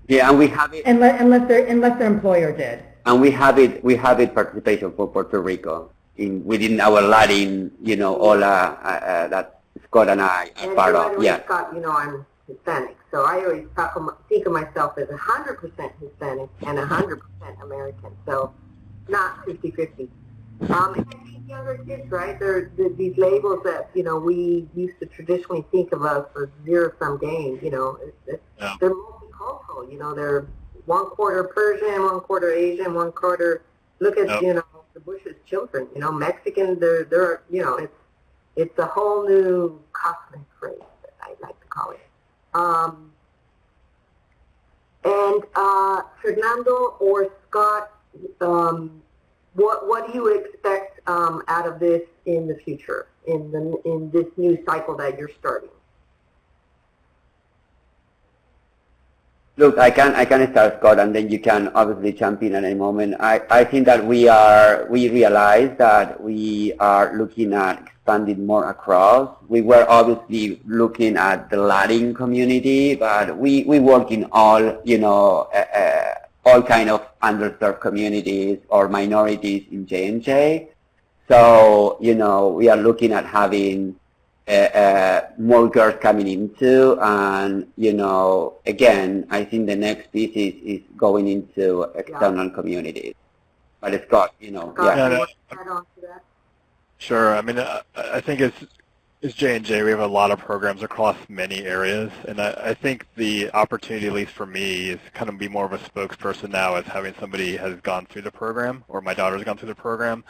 Yeah, and we have it unless their employer did. And we have it participation for Puerto Rico within our Latin, Ola that Scott and I are part of. Yeah. Scott, I'm Hispanic, so I always think of myself as 100% Hispanic and 100% American, so not 50-50. Younger kids, right? They're these labels that we used to traditionally think of us as zero-sum game. They're multicultural. They're 1/4 Persian, 1/4 Asian, 1/4. Look at the Bush's children. Mexican. They're it's a whole new cosmic phrase that I like to call it. And Fernando or Scott, what do you expect out of this in the future, in this new cycle that you're starting? Look, I can start, Scott, and then you can obviously jump in at any moment. I think that we realize that we are looking at expanding more across. We were obviously looking at the Latin community, but we work in all, all kind of underserved communities or minorities in J&J. So, we are looking at having more girls coming into, and again, I think the next piece is going into external communities. But Scott, Scott, Sure. I mean, I think as J&J, we have a lot of programs across many areas, and I think the opportunity, at least for me, is kind of be more of a spokesperson now, as having somebody has gone through the program, or my daughter's gone through the program,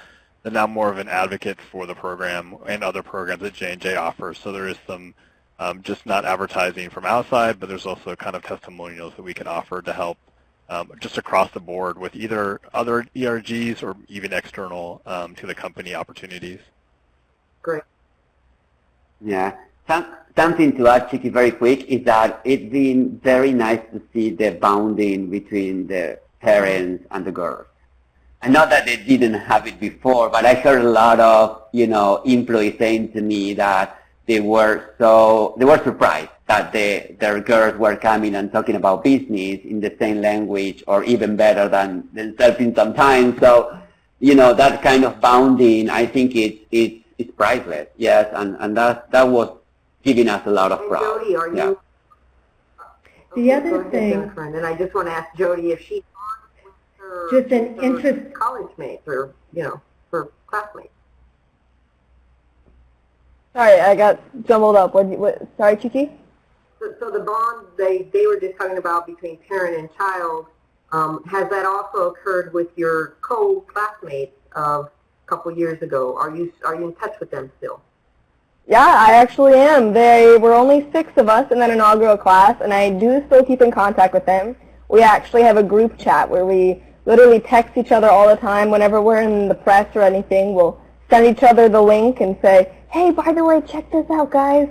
and now more of an advocate for the program and other programs that J&J offers. So there is some just not advertising from outside, but there's also kind of testimonials that we can offer to help just across the board with either other ERGs or even external to the company opportunities. Great. Yeah. Something to add, Chicky, very quick, is that it's been very nice to see the bonding between the parents and the girls. And not that they didn't have it before, but I heard a lot of, employees saying to me that they were surprised that their girls were coming and talking about business in the same language or even better than themselves in sometimes. So, that kind of bonding, I think it's priceless. Yes, and that was giving us a lot of pride. Jody, are you? The other thing, and I just want to ask Jody if she just an interest, college mates or her classmates. Sorry, I got jumbled up. Sorry, Chiki? So the bond they were just talking about between parent and child, has that also occurred with your co-classmates of a couple years ago? Are you in touch with them still? Yeah, I actually am. They were only 6 of us in that inaugural class, and I do still keep in contact with them. We actually have a group chat where we literally text each other all the time. Whenever we're in the press or anything, we'll send each other the link and say, hey, by the way, check this out, guys.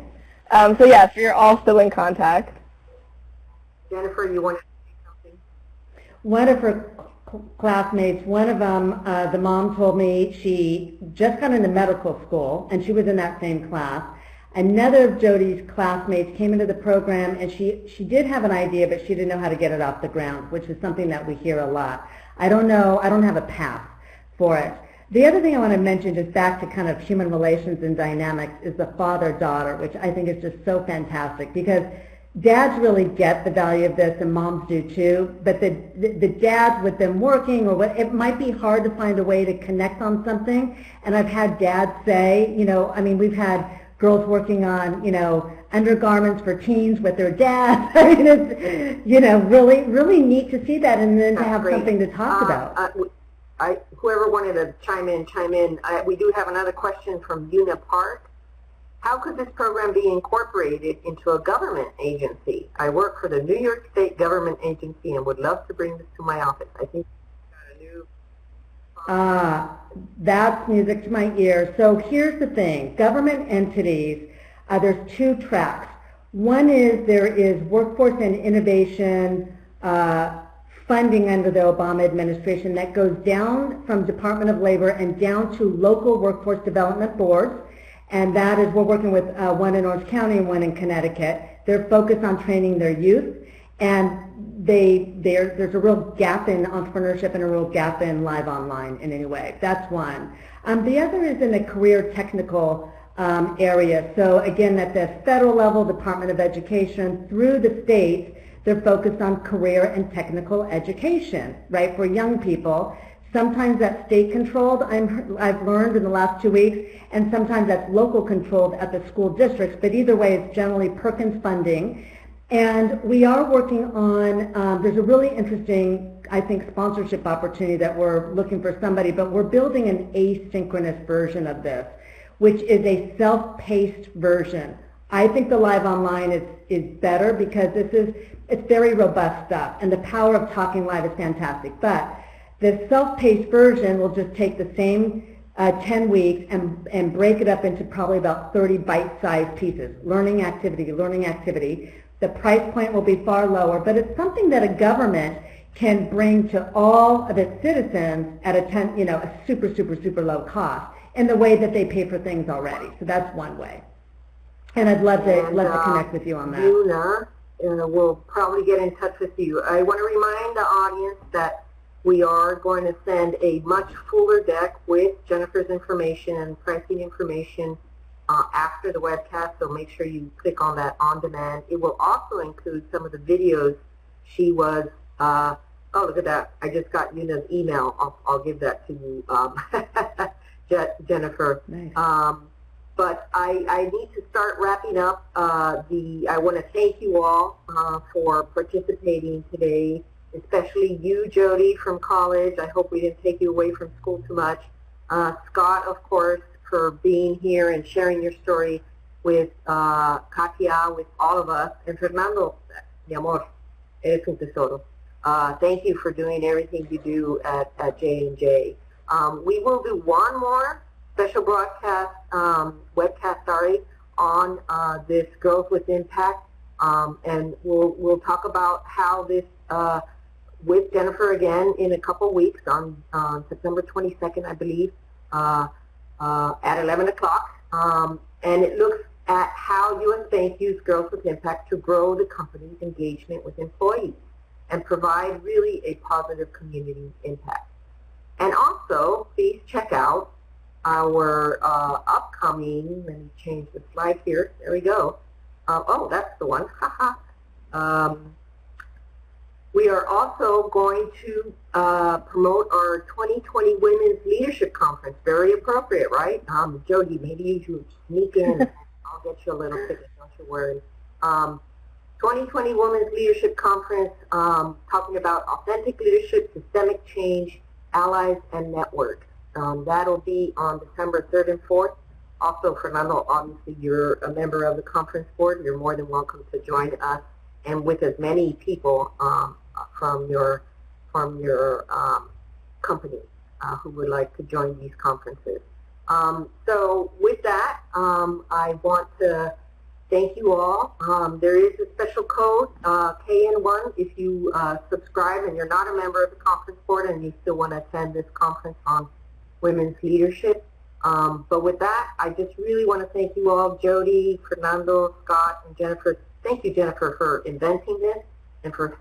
So yes, we're all still in contact. Jennifer, you want to say something? One of her classmates, one of them, the mom told me she just got into medical school, and she was in that same class. Another of Jody's classmates came into the program, and she did have an idea, but she didn't know how to get it off the ground, which is something that we hear a lot. I don't have a path for it. The other thing I want to mention, just back to kind of human relations and dynamics, is the father-daughter, which I think is just so fantastic, because dads really get the value of this, and moms do too, but the dads with them working, or it might be hard to find a way to connect on something, and I've had dads say, we've had girls working on, undergarments for teens with their dads. I mean, it's, really, really neat to see that, and then to have something to talk about. Whoever wanted to chime in. We do have another question from Una Park. How could this program be incorporated into a government agency? I work for the New York State Government Agency and would love to bring this to my office. I think we've got a new... That's music to my ears. So here's the thing. Government entities, there's 2 tracks. One is there is workforce and innovation funding under the Obama administration that goes down from Department of Labor and down to local workforce development boards. And that is, we're working with one in Orange County and one in Connecticut. They're focused on training their youth, and there's a real gap in entrepreneurship and a real gap in live online in any way. That's one. The other is in the career technical area. So again, at the federal level, Department of Education, through the states, they're focused on career and technical education, right, for young people. Sometimes that's state-controlled, I've learned in the last 2 weeks, and sometimes that's local-controlled at the school districts, but either way, it's generally Perkins funding. And we are working on, there's a really interesting, I think, sponsorship opportunity that we're looking for somebody, but we're building an asynchronous version of this, which is a self-paced version. I think the live online is better because it's very robust stuff, and the power of talking live is fantastic. But The self-paced version will just take the same 10 weeks and break it up into probably about 30 bite-sized pieces. Learning activity, learning activity. The price point will be far lower, but it's something that a government can bring to all of its citizens at a super, super, super low cost in the way that they pay for things already. So that's one way. And I'd love to connect with you on that. Una will probably get in touch with you. I want to remind the audience that we are going to send a much fuller deck with Jennifer's information and pricing information after the webcast, so make sure you click on that on demand. It will also include some of the videos she was, oh, look at that. I just got Una's email. I'll give that to you, Jennifer. Nice. But I need to start wrapping up. I want to thank you all for participating today, especially you, Jody, from college. I hope we didn't take you away from school too much. Scott, of course, for being here and sharing your story with Katia, with all of us. And Fernando, mi amor, eres un tesoro. Thank you for doing everything you do at J&J. We will do one more special broadcast, webcast, on this Growth with Impact, and we'll talk about how this, with Jennifer again in a couple weeks on September 22nd, I believe, at 11 o'clock, and it looks at how U.S. Bank used Growth with Impact to grow the company's engagement with employees and provide really a positive community impact. And also, please check out our upcoming, let me change the slide here, there we go. Oh, that's the one, haha. We are also going to promote our 2020 Women's Leadership Conference. Very appropriate, right? Jody, maybe you should sneak in. I'll get you a little ticket, don't you worry. 2020 Women's Leadership Conference, talking about authentic leadership, systemic change, allies, and networks. That'll be on December 3rd and 4th. Also, Fernando, obviously you're a member of the conference board. You're more than welcome to join us, and with as many people from your company who would like to join these conferences. So with that, I want to thank you all. There is a special code, KN1, if you subscribe and you're not a member of the conference board and you still want to attend this conference on women's leadership. But with that, I just really want to thank you all, Jody, Fernando, Scott, and Jennifer. Thank you, Jennifer, for inventing this and for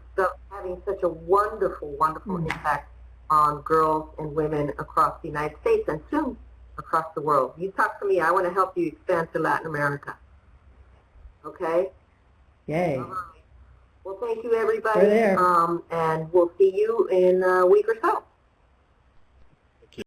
having such a wonderful, wonderful impact on girls and women across the United States and soon across the world. You talk to me. I want to help you expand to Latin America. Okay? Yay. All right. Well, thank you, everybody. We're there. And we'll see you in a week or so.